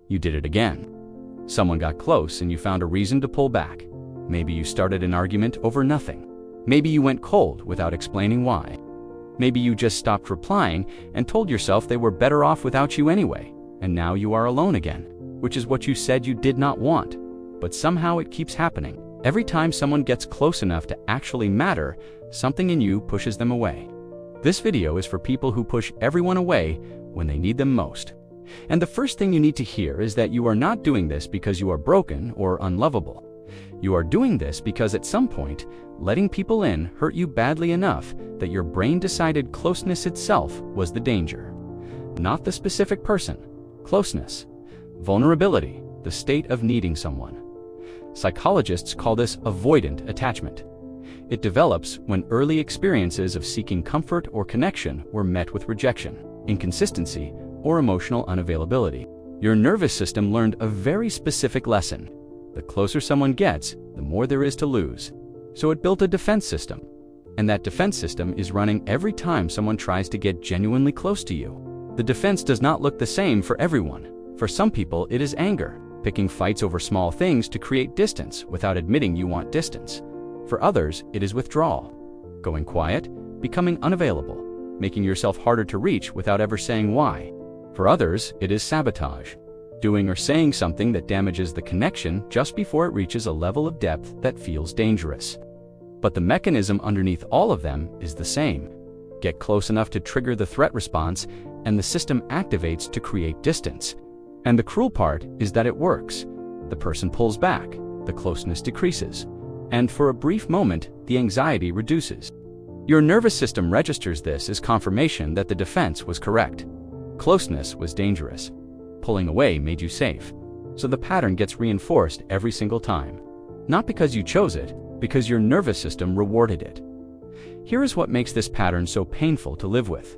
You did it again. Someone got close and you found a reason to pull back. Maybe you started an argument over nothing. Maybe you went cold without explaining why. Maybe you just stopped replying and told yourself they were better off without you anyway, and now you are alone again, which is what you said you did not want. But somehow it keeps happening. Every time someone gets close enough to actually matter, something in you pushes them away. This video is for people who push everyone away when they need them most. And the first thing you need to hear is that you are not doing this because you are broken or unlovable. You are doing this because at some point, letting people in hurt you badly enough that your brain decided closeness itself was the danger. Not the specific person. Closeness. Vulnerability, the state of needing someone. Psychologists call this avoidant attachment. It develops when early experiences of seeking comfort or connection were met with rejection, inconsistency, or emotional unavailability. Your nervous system learned a very specific lesson. The closer someone gets, the more there is to lose. So it built a defense system. And that defense system is running every time someone tries to get genuinely close to you. The defense does not look the same for everyone. For some people, it is anger, picking fights over small things to create distance without admitting you want distance. For others, it is withdrawal, going quiet, becoming unavailable, making yourself harder to reach without ever saying why. For others, it is sabotage, doing or saying something that damages the connection just before it reaches a level of depth that feels dangerous. But the mechanism underneath all of them is the same. Get close enough to trigger the threat response, and the system activates to create distance. And the cruel part is that it works. The person pulls back, the closeness decreases, and for a brief moment, the anxiety reduces. Your nervous system registers this as confirmation that the defense was correct. Closeness was dangerous. Pulling away made you safe. So the pattern gets reinforced every single time. Not because you chose it, because your nervous system rewarded it. Here is what makes this pattern so painful to live with.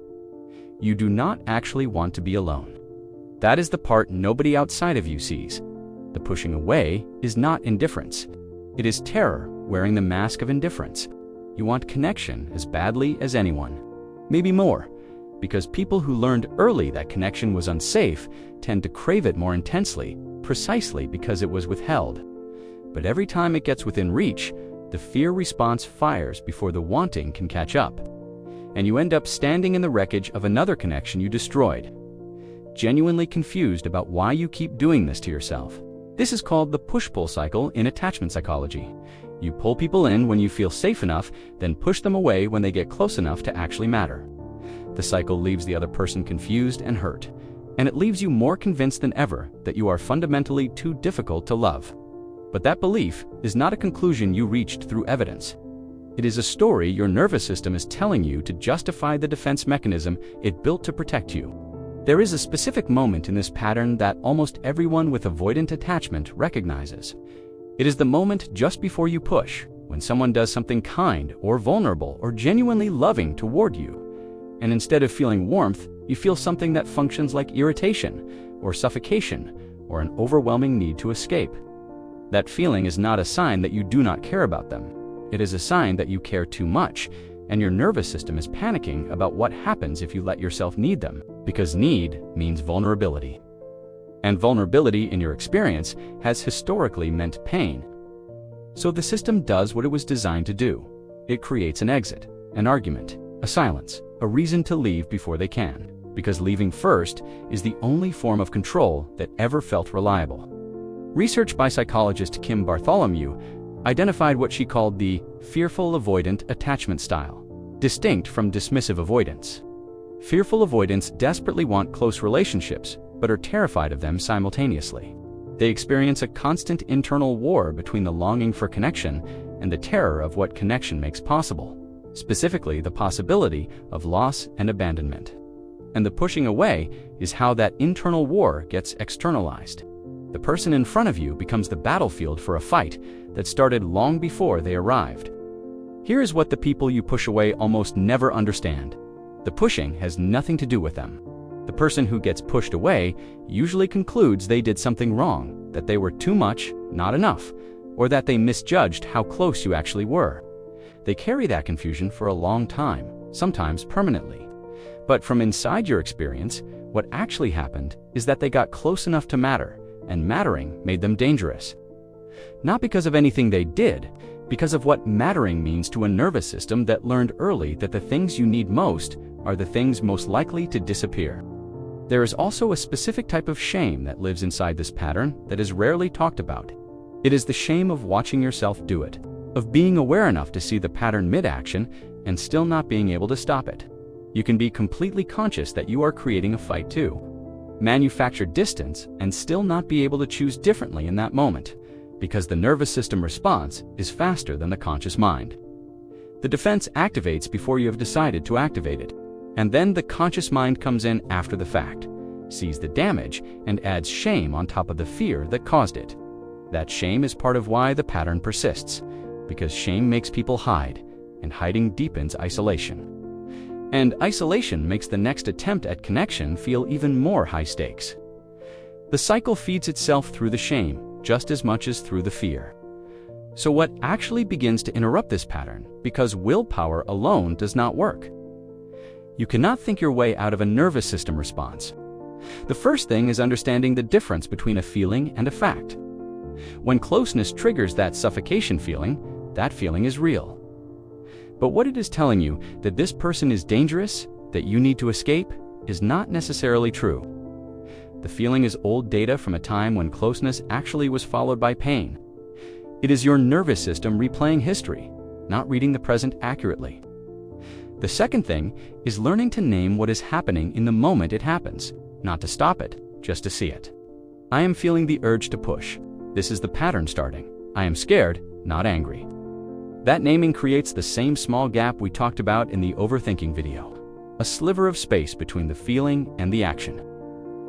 You do not actually want to be alone. That is the part nobody outside of you sees. The pushing away is not indifference. It is terror wearing the mask of indifference. You want connection as badly as anyone. Maybe more, because people who learned early that connection was unsafe tend to crave it more intensely, precisely because it was withheld. But every time it gets within reach, the fear response fires before the wanting can catch up. And you end up standing in the wreckage of another connection you destroyed, genuinely confused about why you keep doing this to yourself. This is called the push-pull cycle in attachment psychology. You pull people in when you feel safe enough, then push them away when they get close enough to actually matter. The cycle leaves the other person confused and hurt, and it leaves you more convinced than ever that you are fundamentally too difficult to love. But that belief is not a conclusion you reached through evidence. It is a story your nervous system is telling you to justify the defense mechanism it built to protect you. There is a specific moment in this pattern that almost everyone with avoidant attachment recognizes. It is the moment just before you push, when someone does something kind or vulnerable or genuinely loving toward you. And instead of feeling warmth, you feel something that functions like irritation or suffocation or an overwhelming need to escape. That feeling is not a sign that you do not care about them. It is a sign that you care too much, and your nervous system is panicking about what happens if you let yourself need them, because need means vulnerability. And vulnerability, in your experience, has historically meant pain. So the system does what it was designed to do. It creates an exit, an argument, a silence, a reason to leave before they can, because leaving first is the only form of control that ever felt reliable. Research by psychologist Kim Bartholomew identified what she called the fearful avoidant attachment style, distinct from dismissive avoidance. Fearful avoidants desperately want close relationships, but are terrified of them simultaneously. They experience a constant internal war between the longing for connection and the terror of what connection makes possible, specifically the possibility of loss and abandonment. And the pushing away is how that internal war gets externalized. The person in front of you becomes the battlefield for a fight that started long before they arrived. Here is what the people you push away almost never understand. The pushing has nothing to do with them. The person who gets pushed away usually concludes they did something wrong, that they were too much, not enough, or that they misjudged how close you actually were. They carry that confusion for a long time, sometimes permanently. But from inside your experience, What actually happened is that they got close enough to matter, and mattering made them dangerous. Not because of anything they did, because of what mattering means to a nervous system that learned early that the things you need most are the things most likely to disappear. There is also a specific type of shame that lives inside this pattern that is rarely talked about. It is the shame of watching yourself do it, of being aware enough to see the pattern mid-action and still not being able to stop it. You can be completely conscious that you are creating a fight too, manufacture distance, and still not be able to choose differently in that moment, because the nervous system response is faster than the conscious mind. The defense activates before you have decided to activate it, and then the conscious mind comes in after the fact, sees the damage, and adds shame on top of the fear that caused it. That shame is part of why the pattern persists, because shame makes people hide, and hiding deepens isolation. And isolation makes the next attempt at connection feel even more high stakes. The cycle feeds itself through the shame just as much as through the fear. So what actually begins to interrupt this pattern, because willpower alone does not work? You cannot think your way out of a nervous system response. The first thing is understanding the difference between a feeling and a fact. When closeness triggers that suffocation feeling, that feeling is real. But what it is telling you, that this person is dangerous, that you need to escape, is not necessarily true. The feeling is old data from a time when closeness actually was followed by pain. It is your nervous system replaying history, not reading the present accurately. The second thing is learning to name what is happening in the moment it happens, not to stop it, just to see it. I am feeling the urge to push. This is the pattern starting. I am scared, not angry. That naming creates the same small gap we talked about in the overthinking video, a sliver of space between the feeling and the action.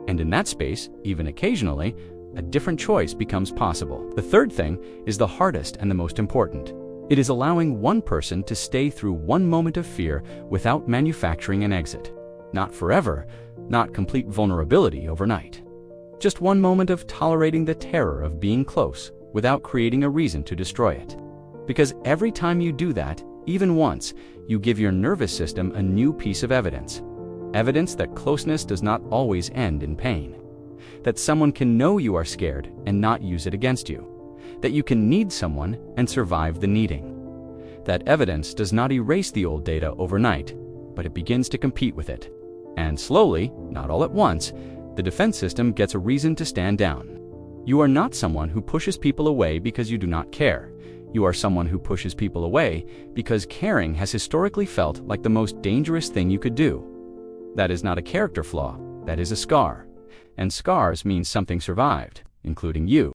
And in that space, even occasionally, a different choice becomes possible. The third thing is the hardest and the most important. It is allowing one person to stay through one moment of fear without manufacturing an exit. Not forever, not complete vulnerability overnight. Just one moment of tolerating the terror of being close without creating a reason to destroy it. Because every time you do that, even once, you give your nervous system a new piece of evidence. Evidence that closeness does not always end in pain. That someone can know you are scared and not use it against you. That you can need someone and survive the needing. That evidence does not erase the old data overnight, but it begins to compete with it. And slowly, not all at once, the defense system gets a reason to stand down. You are not someone who pushes people away because you do not care. You are someone who pushes people away because caring has historically felt like the most dangerous thing you could do. That is not a character flaw, that is a scar. And scars mean something survived, including you.